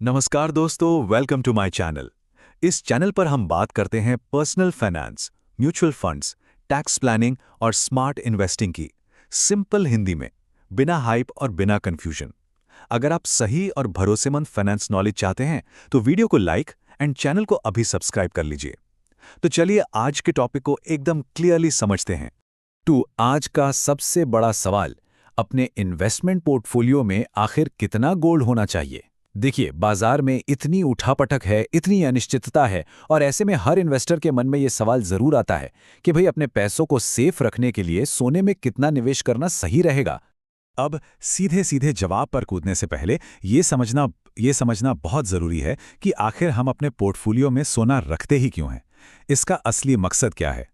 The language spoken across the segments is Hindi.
नमस्कार दोस्तों, वेलकम टू माय चैनल। इस चैनल पर हम बात करते हैं personal finance, mutual funds, tax planning और स्मार्ट इन्वेस्टिंग की सिंपल हिंदी में, बिना हाइप और बिना कंफ्यूजन। अगर आप सही और भरोसेमंद फाइनेंस नॉलेज चाहते हैं तो वीडियो को लाइक एंड चैनल को अभी सब्सक्राइब कर लीजिए। तो चलिए आज के टॉपिक को एकदम क्लियरली समझते हैं। तो आज का सबसे बड़ा सवाल, अपने इन्वेस्टमेंट पोर्टफोलियो में आखिर कितना गोल्ड होना चाहिए। देखिए, बाजार में इतनी उठापटक है, इतनी अनिश्चितता है, और ऐसे में हर इन्वेस्टर के मन में ये सवाल जरूर आता है कि भाई अपने पैसों को सेफ रखने के लिए सोने में कितना निवेश करना सही रहेगा। अब सीधे सीधे जवाब पर कूदने से पहले ये समझना बहुत जरूरी है कि आखिर हम अपने पोर्टफोलियो में सोना रखते ही क्यों हैं। इसका असली मकसद क्या है,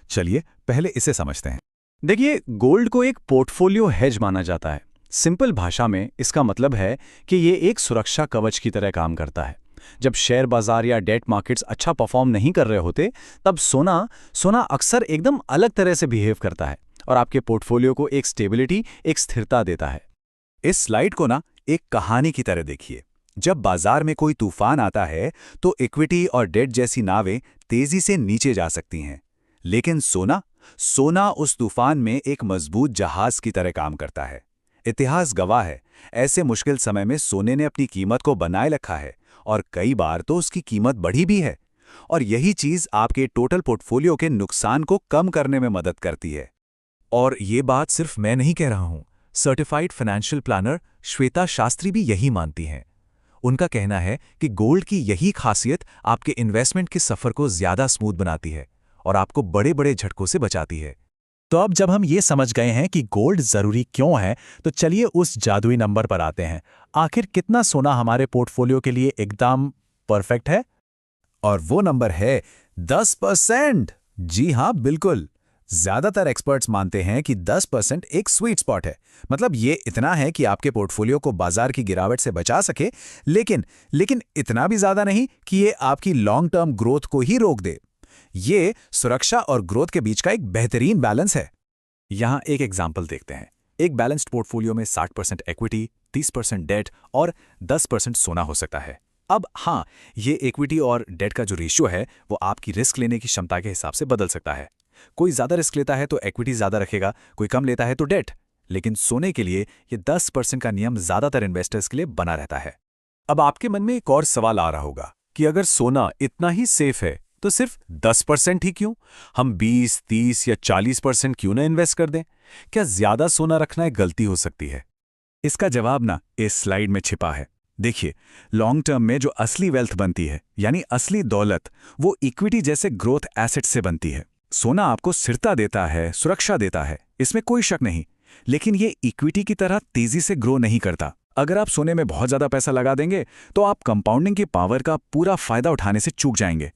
चलिए पहले इसे समझते हैं। देखिए, गोल्ड को एक पोर्टफोलियो हेज माना जाता है। सिंपल भाषा में इसका मतलब है कि ये एक सुरक्षा कवच की तरह काम करता है। जब शेयर बाजार या डेट मार्केट्स अच्छा परफॉर्म नहीं कर रहे होते, तब सोना अक्सर एकदम अलग तरह से बिहेव करता है और आपके पोर्टफोलियो को एक स्टेबिलिटी, एक स्थिरता देता है। इस स्लाइड को ना एक कहानी की तरह देखिए। जब बाजार में कोई तूफान आता है तो इक्विटी और डेट जैसी नावें तेजी से नीचे जा सकती हैं, लेकिन सोना उस तूफान में एक मजबूत जहाज की तरह काम करता है। इतिहास गवाह है, ऐसे मुश्किल समय में सोने ने अपनी कीमत को बनाए रखा है और कई बार तो उसकी कीमत बढ़ी भी है। और यही चीज आपके टोटल पोर्टफोलियो के नुकसान को कम करने में मदद करती है। और ये बात सिर्फ मैं नहीं कह रहा हूं, certified financial planner Shweta Shastri भी यही मानती हैं। उनका कहना है कि गोल्ड की यही खासियत आपके इन्वेस्टमेंट के सफर को ज्यादा स्मूथ बनाती है और आपको बड़े बड़े झटकों से बचाती है। तो अब जब हम ये समझ गए हैं कि गोल्ड जरूरी क्यों है, तो चलिए उस जादुई नंबर पर आते हैं। आखिर कितना सोना हमारे पोर्टफोलियो के लिए एकदम परफेक्ट है? और वो नंबर है 10%। जी हाँ, बिल्कुल। ज्यादातर एक्सपर्ट्स मानते हैं कि 10% एक स्वीट स्पॉट है। मतलब ये इतना है कि आपके पोर्टफोलियो को बाजार की गिरावट से बचा सके, लेकिन इतना भी ज्यादा नहीं कि ये आपकी लॉन्ग टर्म ग्रोथ को ही रोक दे। ये सुरक्षा और ग्रोथ के बीच का एक बेहतरीन बैलेंस है। यहां एक एग्जांपल देखते हैं। एक बैलेंस्ड पोर्टफोलियो में 60% इक्विटी, 30% डेट और 10% सोना हो सकता है। अब हाँ, ये इक्विटी और डेट का जो रेशियो है वो आपकी रिस्क लेने की क्षमता के हिसाब से बदल सकता है। कोई ज्यादा रिस्क लेता है तो इक्विटी ज्यादा रखेगा, कोई कम लेता है तो डेट। लेकिन सोने के लिए ये 10% का नियम ज्यादातर इन्वेस्टर्स के लिए बना रहता है। अब आपके मन में एक और सवाल आ रहा होगा कि अगर सोना इतना ही सेफ है तो सिर्फ 10% ही क्यों? हम 20, 30 या 40% क्यों ना इन्वेस्ट कर दें? क्या ज्यादा सोना रखना एक गलती हो सकती है? इसका जवाब ना इस स्लाइड में छिपा है। देखिए, लॉन्ग टर्म में जो असली वेल्थ बनती है, यानी असली दौलत, वो इक्विटी जैसे ग्रोथ एसेट से बनती है। सोना आपको स्थिरता देता है, सुरक्षा देता है, इसमें कोई शक नहीं। लेकिन ये इक्विटी की तरह तेजी से ग्रो नहीं करता। अगर आप सोने में बहुत ज्यादा पैसा लगा देंगे तो आप कंपाउंडिंग की पावर का पूरा फायदा उठाने से चूक जाएंगे।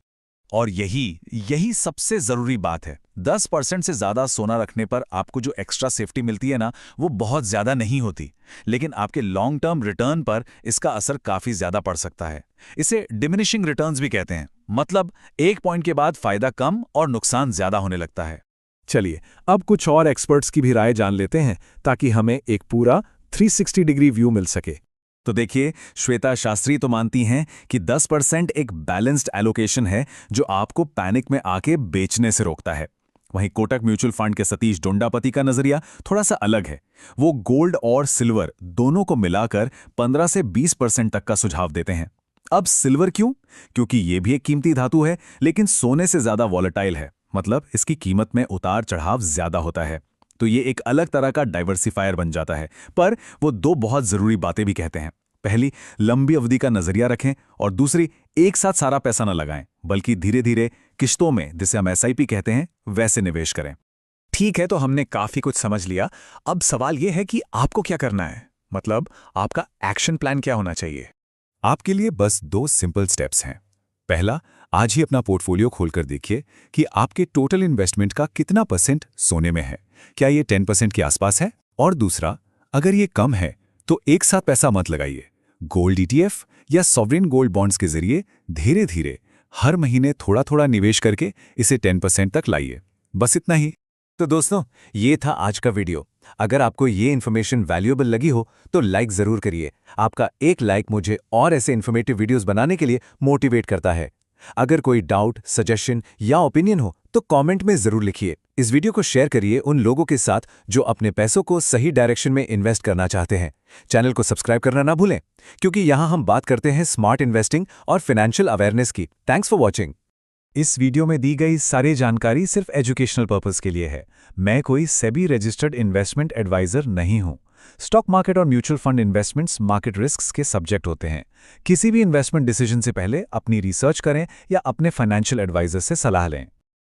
और यही सबसे जरूरी बात है। 10% से ज्यादा सोना रखने पर आपको जो एक्स्ट्रा सेफ्टी मिलती है ना, वो बहुत ज्यादा नहीं होती, लेकिन आपके लॉन्ग टर्म रिटर्न पर इसका असर काफी ज्यादा पड़ सकता है। इसे डिमिनिशिंग रिटर्न्स भी कहते हैं। मतलब एक पॉइंट के बाद फायदा कम और नुकसान ज्यादा होने लगता है। चलिए अब कुछ और एक्सपर्ट्स की भी राय जान लेते हैं ताकि हमें एक पूरा 360 डिग्री व्यू मिल सके। तो देखिए, श्वेता शास्त्री तो मानती हैं कि 10% एक बैलेंस्ड एलोकेशन है जो आपको पैनिक में आके बेचने से रोकता है। वहीं कोटक म्यूचुअल फंड के सतीश डोंडापति का नजरिया थोड़ा सा अलग है। वो गोल्ड और सिल्वर दोनों को मिलाकर 15 से 20% तक का सुझाव देते हैं। अब सिल्वर क्यों? क्योंकि ये भी एक कीमती धातु है, लेकिन सोने से ज्यादा वॉलेटाइल है। मतलब इसकी कीमत में उतार चढ़ाव ज्यादा होता है। तो ये एक अलग तरह का डाइवर्सिफायर बन जाता है। पर वो दो बहुत जरूरी बातें भी कहते हैं। पहली, लंबी अवधि का नजरिया रखें, और दूसरी, एक साथ सारा पैसा न लगाएं, बल्कि धीरे धीरे किश्तों में, जिसे हम एसआईपी कहते हैं, वैसे निवेश करें। ठीक है, तो हमने काफी कुछ समझ लिया। अब सवाल यह है कि आपको क्या करना है। मतलब आपका एक्शन प्लान क्या होना चाहिए। आपके लिए बस 2 सिंपल स्टेप्स हैं। पहला, आज ही अपना पोर्टफोलियो खोलकर देखिए कि आपके टोटल इन्वेस्टमेंट का कितना % सोने में है। क्या ये 10% के आसपास है? और दूसरा, अगर ये कम है तो एक साथ पैसा मत लगाइए। गोल्ड ईटीएफ या सॉवरेन गोल्ड बॉन्ड्स के जरिए धीरे धीरे हर महीने थोड़ा थोड़ा निवेश करके इसे 10% तक लाइए। बस इतना ही। तो दोस्तों, ये था आज का वीडियो। अगर आपको ये इन्फॉर्मेशन वैल्यूएबल लगी हो तो लाइक ज़रूर करिए। आपका एक लाइक मुझे और ऐसे इन्फॉर्मेटिव वीडियोस बनाने के लिए मोटिवेट करता है। अगर कोई डाउट, सजेशन या ओपिनियन हो तो कमेंट में ज़रूर लिखिए। इस वीडियो को शेयर करिए उन लोगों के साथ जो अपने पैसों को सही डायरेक्शन में इन्वेस्ट करना चाहते हैं। चैनल को सब्सक्राइब करना ना भूलें, क्योंकि यहाँ हम बात करते हैं स्मार्ट इन्वेस्टिंग और फाइनेंशियल अवेयरनेस की। Thanks for watching. इस वीडियो में दी गई सारी जानकारी सिर्फ एजुकेशनल पर्पस के लिए है। मैं कोई सेबी रजिस्टर्ड इन्वेस्टमेंट एडवाइजर नहीं हूं। स्टॉक मार्केट और mutual fund investments market risks के सब्जेक्ट होते हैं। किसी भी इन्वेस्टमेंट डिसीजन से पहले अपनी रिसर्च करें या अपने फाइनेंशियल एडवाइजर से सलाह लें।